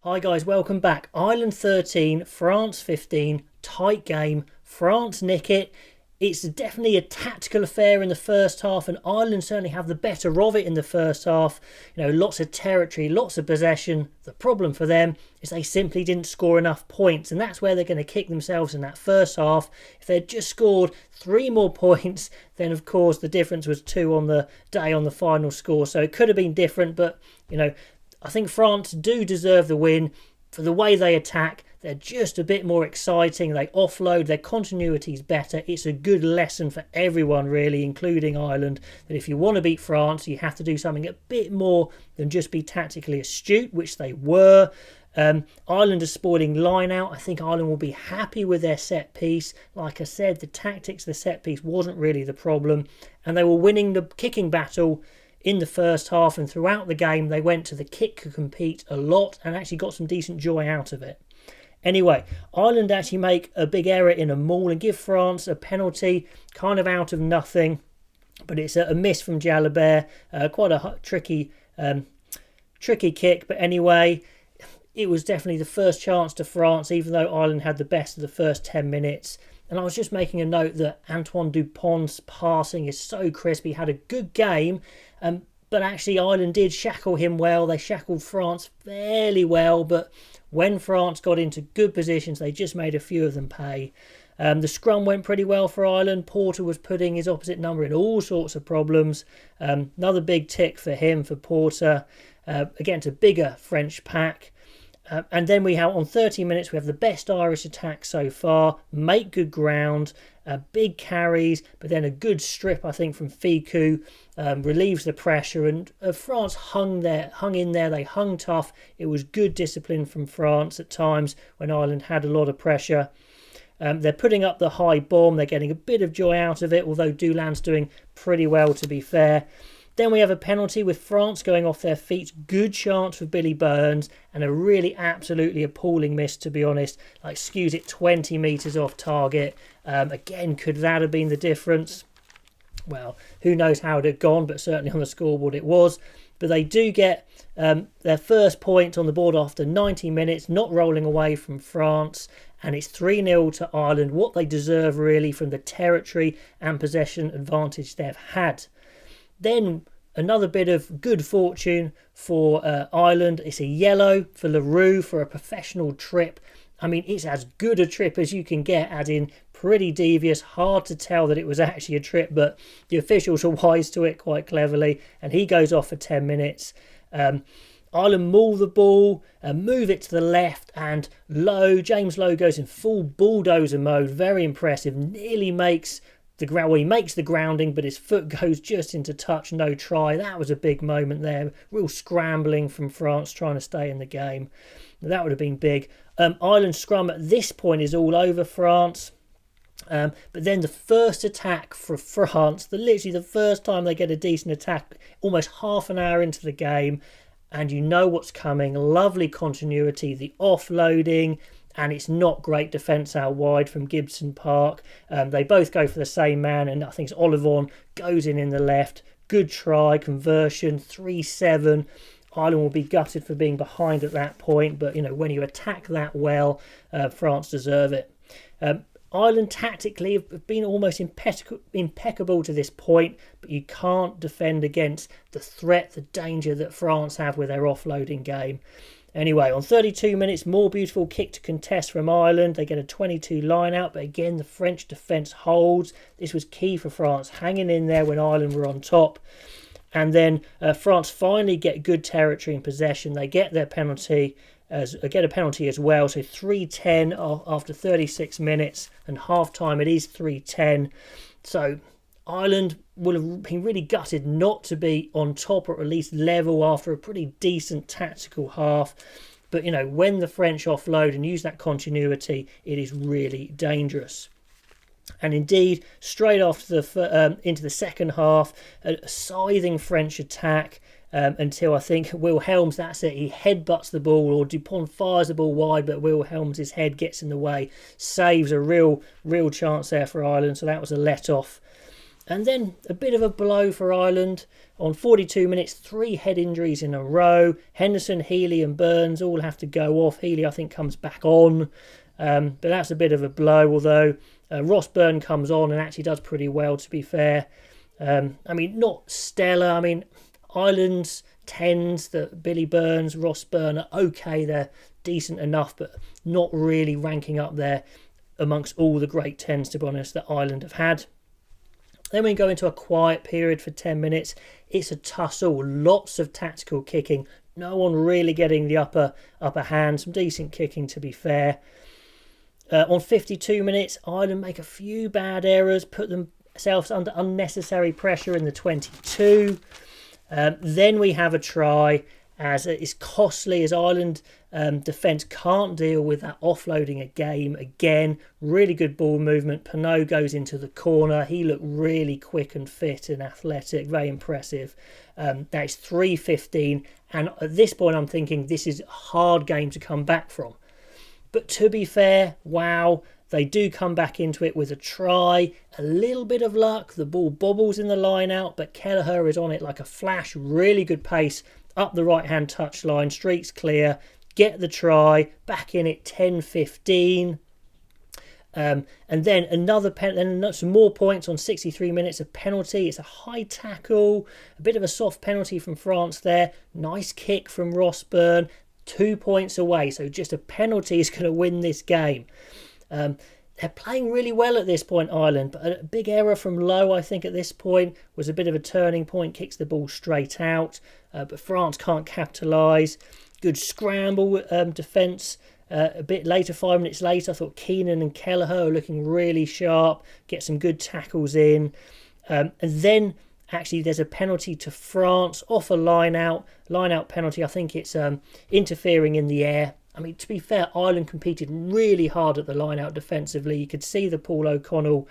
Hi guys, welcome back. Ireland 13, France 15, tight game. France nick it. It's definitely a tactical affair in the first half, and Ireland certainly have the better of it in the first half. Lots of territory, lots of possession. The problem for them is they simply didn't score enough points, and that's where they're going to kick themselves in that first half. If they'd just scored 3 more points, then of course the difference was 2 on the day on the final score. So it could have been different, but I think France do deserve the win for the way they attack. They're just a bit more exciting. They offload. Their continuity is better. It's a good lesson for everyone, really, including Ireland, that if you want to beat France, you have to do something a bit more than just be tactically astute, which they were. Ireland is spoiling line out. I think Ireland will be happy with their set piece. Like I said, the tactics, the set piece wasn't really the problem. And they were winning the kicking battle in the first half, and throughout the game they went to the kick to compete a lot and actually got some decent joy out of it. Anyway, Ireland actually make a big error in a maul and give France a penalty, kind of out of nothing, but it's a miss from Jalabert, quite a tricky kick. But anyway, it was definitely the first chance to France, even though Ireland had the best of the first 10 minutes. And I was just making a note that Antoine Dupont's passing is so crisp. He had a good game, but actually Ireland did shackle him well. They shackled France fairly well, but when France got into good positions, they just made a few of them pay. The scrum went pretty well for Ireland. Porter was putting his opposite number in all sorts of problems. Another big tick for him, for Porter, against a bigger French pack. And then we have, on 30 minutes, we have the best Irish attack so far. Make good ground, big carries, but then a good strip, I think, from Ficou, relieves the pressure. And France hung in there. They hung tough. It was good discipline from France at times when Ireland had a lot of pressure. They're putting up the high bomb. They're getting a bit of joy out of it, although Doulan's doing pretty well, to be fair. Then we have a penalty with France going off their feet. Good chance for Billy Burns, and a really absolutely appalling miss, to be honest. Like, skews it 20 metres off target. Again, could that have been the difference? Well, who knows how it had gone, but certainly on the scoreboard it was. But they do get their first point on the board after 90 minutes, not rolling away from France. And it's 3-0 to Ireland, what they deserve really from the territory and possession advantage they've had. Then another bit of good fortune for Ireland. It's a yellow for Leroux for a professional trip. I mean, it's as good a trip as you can get, as in pretty devious. Hard to tell that it was actually a trip, but the officials are wise to it quite cleverly. And he goes off for 10 minutes. Ireland maul the ball, move it to the left, and James Lowe goes in full bulldozer mode. Very impressive. Nearly makes the ground. Well, he makes the grounding, but his foot goes just into touch. No try. That was a big moment there. Real scrambling from France trying to stay in the game. That would have been big. Ireland scrum at this point is all over France. But then the first attack for France, literally the first time they get a decent attack, almost half an hour into the game, and you know what's coming. Lovely continuity, the offloading, and it's not great defence out wide from Gibson Park. They both go for the same man, and I think it's Olivon goes in the left. Good try, conversion, 3-7. Ireland will be gutted for being behind at that point, but when you attack that well, France deserve it. Ireland tactically have been almost impeccable to this point, but you can't defend against the threat, the danger that France have with their offloading game. Anyway, on 32 minutes, more beautiful kick to contest from Ireland. They get a 22 line out, but again, the French defence holds. This was key for France, hanging in there when Ireland were on top. And then France finally get good territory and possession. They get their penalty, get a penalty as well. So 3-10 after 36 minutes, and half-time it is 3-10. So Ireland will have been really gutted not to be on top, or at least level, after a pretty decent tactical half. But, when the French offload and use that continuity, it is really dangerous. And indeed, straight after into the second half, a scything French attack until I think Wilhelms, that's it, he headbutts the ball, or Dupont fires the ball wide, but Wilhelms' head gets in the way, saves a real chance there for Ireland. So that was a let-off. And then a bit of a blow for Ireland. On 42 minutes, 3 head injuries in a row. Henderson, Healy and Burns all have to go off. Healy, I think, comes back on. But that's a bit of a blow, although Ross Byrne comes on and actually does pretty well, to be fair. I mean, not stellar. I mean, Ireland's 10s, that Billy Burns, Ross Byrne are okay. They're decent enough, but not really ranking up there amongst all the great 10s, to be honest, that Ireland have had. Then we go into a quiet period for 10 minutes. It's a tussle, lots of tactical kicking. No one really getting the upper hand. Some decent kicking, to be fair. On 52 minutes, Ireland make a few bad errors, put themselves under unnecessary pressure in the 22. Then we have a try, as it's costly, as Ireland defence can't deal with that offloading a game again. Really good ball movement. Pinot goes into the corner. He looked really quick and fit and athletic, very impressive. That's 3-15, and at this point I'm thinking this is a hard game to come back from. But to be fair, wow, they do come back into it with a try. A little bit of luck. The ball bobbles in the line out, but Kelleher is on it like a flash. Really good pace up the right-hand touchline. Streaks clear. Get the try. Back in it, 10-15. And then then some more points on 63 minutes of penalty. It's a high tackle. A bit of a soft penalty from France there. Nice kick from Ross Byrne. 2 points away. So just a penalty is going to win this game. They're playing really well at this point, Ireland, but a big error from Lowe, I think, at this point was a bit of a turning point, kicks the ball straight out, but France can't capitalise. Good scramble defence. A bit later, 5 minutes later, I thought Keenan and Kelleher are looking really sharp, get some good tackles in. And then, actually, there's a penalty to France off a line-out penalty. I think it's interfering in the air. I mean, to be fair, Ireland competed really hard at the line-out defensively. You could see the Paul O'Connell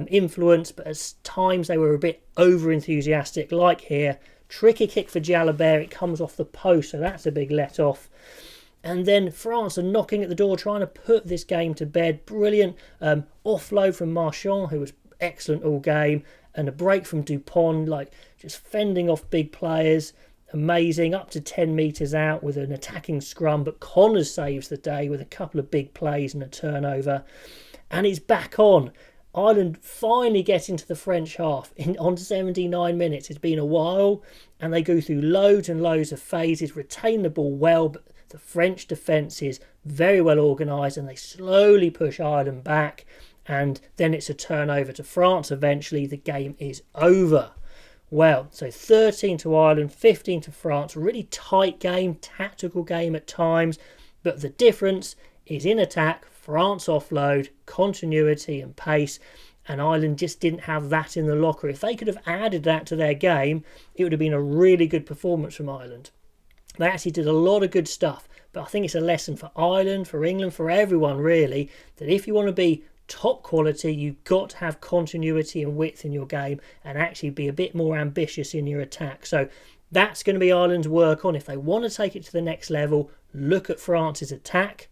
influence, but at times they were a bit over-enthusiastic, like here. Tricky kick for Jalabert. It comes off the post, so that's a big let-off. And then France are knocking at the door, trying to put this game to bed. Brilliant offload from Marchand, who was excellent all game, and a break from Dupont, like just fending off big players. Amazing, up to 10 metres out with an attacking scrum, but Connors saves the day with a couple of big plays and a turnover. And it's back on. Ireland finally get into the French half on 79 minutes. It's been a while, and they go through loads and loads of phases, retain the ball well, but the French defence is very well organised, and they slowly push Ireland back, and then it's a turnover to France. Eventually, the game is over. Well, so 13 to Ireland, 15 to France. Really tight game, tactical game at times. But the difference is in attack, France offload, continuity and pace. And Ireland just didn't have that in the locker. If they could have added that to their game, it would have been a really good performance from Ireland. They actually did a lot of good stuff. But I think it's a lesson for Ireland, for England, for everyone really, that if you want to be top quality, you've got to have continuity and width in your game and actually be a bit more ambitious in your attack. So that's going to be Ireland's work on. If they want to take it to the next level, look at France's attack.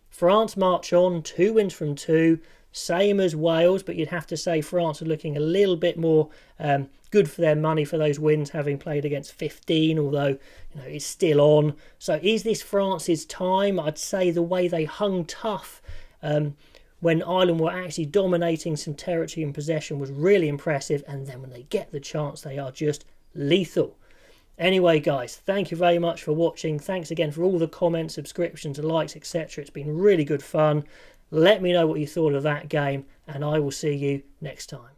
France march on, 2 wins from 2, same as Wales, but you'd have to say France are looking a little bit more good for their money for those wins, having played against 15, although it's still on. So is this France's time? I'd say the way they hung tough when Ireland were actually dominating some territory and possession was really impressive, and then when they get the chance, they are just lethal. Anyway, guys, thank you very much for watching. Thanks again for all the comments, subscriptions, likes, etc. It's been really good fun. Let me know what you thought of that game, and I will see you next time.